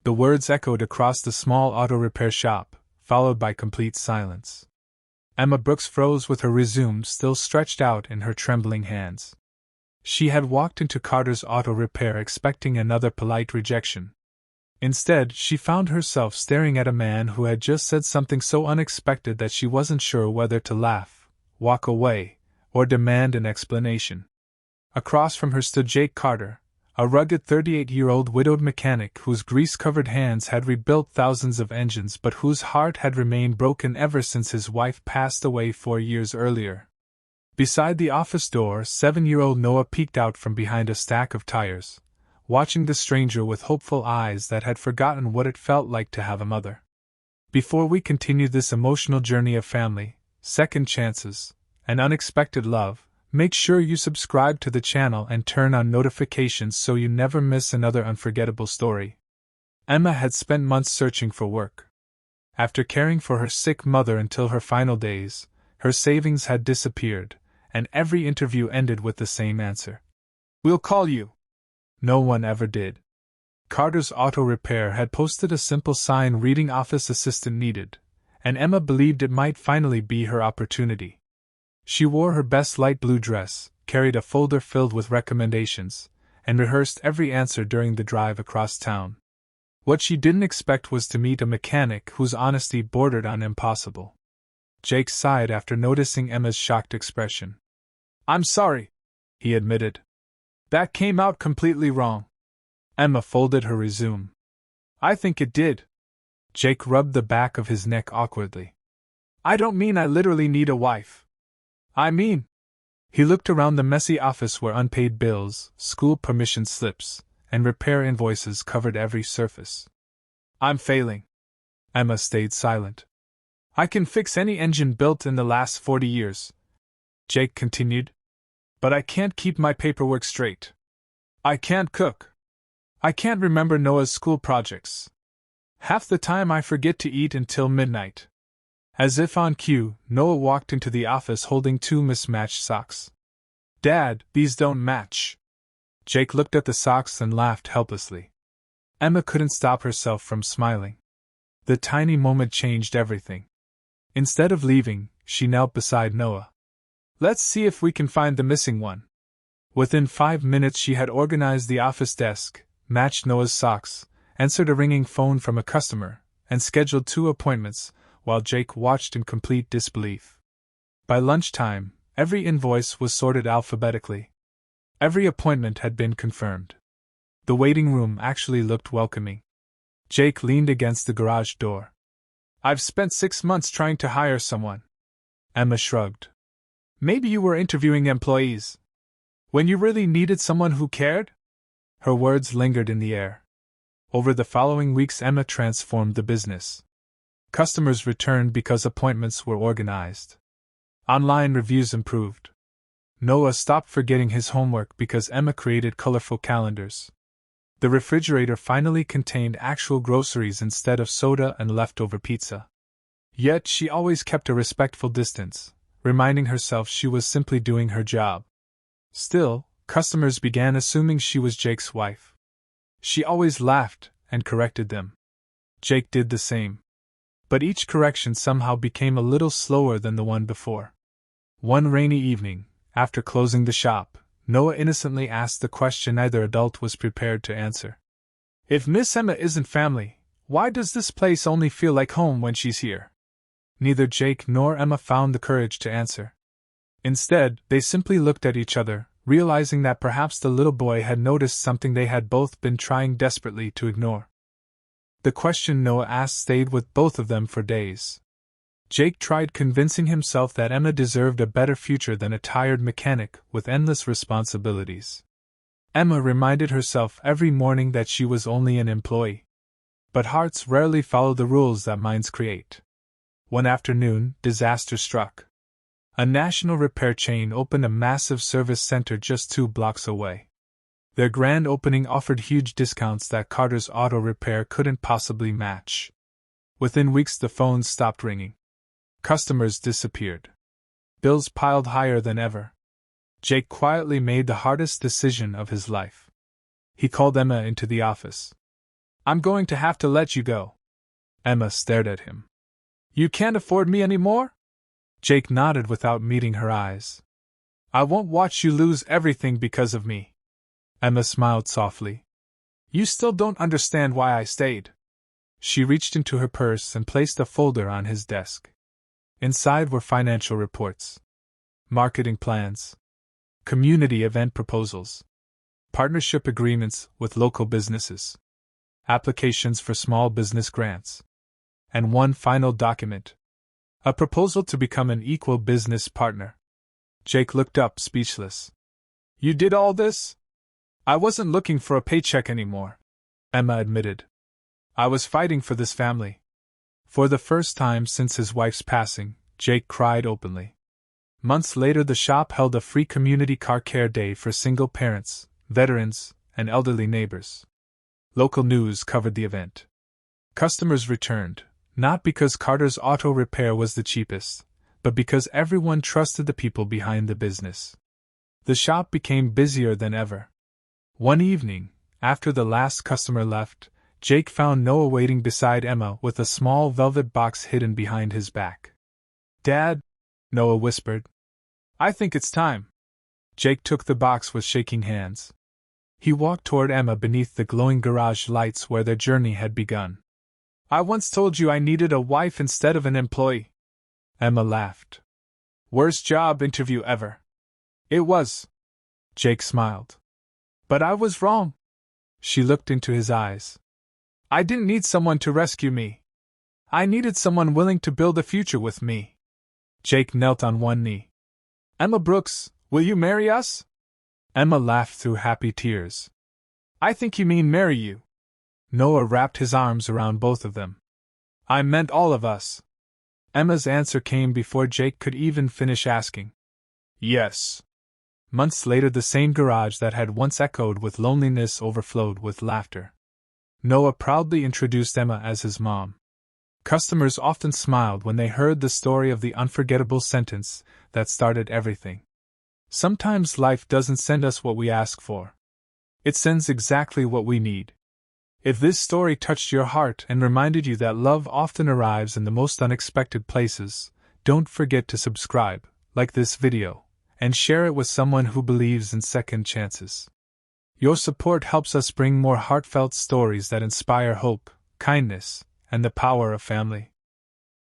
The words echoed across the small auto repair shop, followed by complete silence. Emma Brooks froze with her resume still stretched out in her trembling hands. She had walked into Carter's auto repair expecting another polite rejection. Instead, she found herself staring at a man who had just said something so unexpected that she wasn't sure whether to laugh, walk away, or demand an explanation. Across from her stood Jake Carter, a rugged 38-year-old widowed mechanic whose grease-covered hands had rebuilt thousands of engines but whose heart had remained broken ever since his wife passed away 4 years earlier. Beside the office door, 7-year-old Noah peeked out from behind a stack of tires, watching the stranger with hopeful eyes that had forgotten what it felt like to have a mother. Before we continue this emotional journey of family, second chances, and unexpected love, make sure you subscribe to the channel and turn on notifications so you never miss another unforgettable story. Emma had spent months searching for work. After caring for her sick mother until her final days, her savings had disappeared, and every interview ended with the same answer. "We'll call you." No one ever did. Carter's Auto Repair had posted a simple sign reading "Office Assistant Needed," and Emma believed it might finally be her opportunity. She wore her best light blue dress, carried a folder filled with recommendations, and rehearsed every answer during the drive across town. What she didn't expect was to meet a mechanic whose honesty bordered on impossible. Jake sighed after noticing Emma's shocked expression. "I'm sorry," he admitted. "That came out completely wrong." Emma folded her resume. "I think it did." Jake rubbed the back of his neck awkwardly. "I don't mean I literally need a wife. I mean..." He looked around the messy office where unpaid bills, school permission slips, and repair invoices covered every surface. "I'm failing." Emma stayed silent. "I can fix any engine built in the last 40 years," Jake continued. "But I can't keep my paperwork straight. I can't cook. I can't remember Noah's school projects. Half the time I forget to eat until midnight." As if on cue, Noah walked into the office holding 2 mismatched socks. "Dad, these don't match." Jake looked at the socks and laughed helplessly. Emma couldn't stop herself from smiling. The tiny moment changed everything. Instead of leaving, she knelt beside Noah. "Let's see if we can find the missing one." Within 5 minutes she had organized the office desk, matched Noah's socks, answered a ringing phone from a customer, and scheduled 2 appointments, while Jake watched in complete disbelief. By lunchtime, every invoice was sorted alphabetically. Every appointment had been confirmed. The waiting room actually looked welcoming. Jake leaned against the garage door. "I've spent 6 months trying to hire someone." Emma shrugged. "Maybe you were interviewing employees when you really needed someone who cared?" Her words lingered in the air. Over the following weeks, Emma transformed the business. Customers returned because appointments were organized. Online reviews improved. Noah stopped forgetting his homework because Emma created colorful calendars. The refrigerator finally contained actual groceries instead of soda and leftover pizza. Yet she always kept a respectful distance, reminding herself she was simply doing her job. Still, customers began assuming she was Jake's wife. She always laughed and corrected them. Jake did the same. But each correction somehow became a little slower than the one before. One rainy evening, after closing the shop, Noah innocently asked the question neither adult was prepared to answer. "If Miss Emma isn't family, why does this place only feel like home when she's here?" Neither Jake nor Emma found the courage to answer. Instead, they simply looked at each other, realizing that perhaps the little boy had noticed something they had both been trying desperately to ignore. The question Noah asked stayed with both of them for days. Jake tried convincing himself that Emma deserved a better future than a tired mechanic with endless responsibilities. Emma reminded herself every morning that she was only an employee. But hearts rarely follow the rules that minds create. One afternoon, disaster struck. A national repair chain opened a massive service center just 2 blocks away. Their grand opening offered huge discounts that Carter's Auto Repair couldn't possibly match. Within weeks, the phones stopped ringing. Customers disappeared. Bills piled higher than ever. Jake quietly made the hardest decision of his life. He called Emma into the office. I'm going to have to let you go. Emma stared at him. You can't afford me anymore? Jake nodded without meeting her eyes. I won't watch you lose everything because of me. Emma smiled softly. You still don't understand why I stayed. She reached into her purse and placed a folder on his desk. Inside were financial reports, marketing plans, community event proposals, partnership agreements with local businesses, applications for small business grants, and one final document, a proposal to become an equal business partner. Jake looked up, speechless. You did all this? I wasn't looking for a paycheck anymore, Emma admitted. I was fighting for this family. For the first time since his wife's passing, Jake cried openly. Months later, the shop held a free community car care day for single parents, veterans, and elderly neighbors. Local news covered the event. Customers returned, not because Carter's Auto Repair was the cheapest, but because everyone trusted the people behind the business. The shop became busier than ever. One evening, after the last customer left, Jake found Noah waiting beside Emma with a small velvet box hidden behind his back. Dad, Noah whispered. I think it's time. Jake took the box with shaking hands. He walked toward Emma beneath the glowing garage lights where their journey had begun. I once told you I needed a wife instead of an employee. Emma laughed. Worst job interview ever. It was. Jake smiled. But I was wrong. She looked into his eyes. I didn't need someone to rescue me. I needed someone willing to build a future with me. Jake knelt on one knee. Emma Brooks, will you marry us? Emma laughed through happy tears. I think you mean marry you. Noah wrapped his arms around both of them. I meant all of us. Emma's answer came before Jake could even finish asking. Yes. Months later, the same garage that had once echoed with loneliness overflowed with laughter. Noah proudly introduced Emma as his mom. Customers often smiled when they heard the story of the unforgettable sentence that started everything. Sometimes life doesn't send us what we ask for. It sends exactly what we need. If this story touched your heart and reminded you that love often arrives in the most unexpected places, don't forget to subscribe, like this video, and share it with someone who believes in second chances. Your support helps us bring more heartfelt stories that inspire hope, kindness, and the power of family.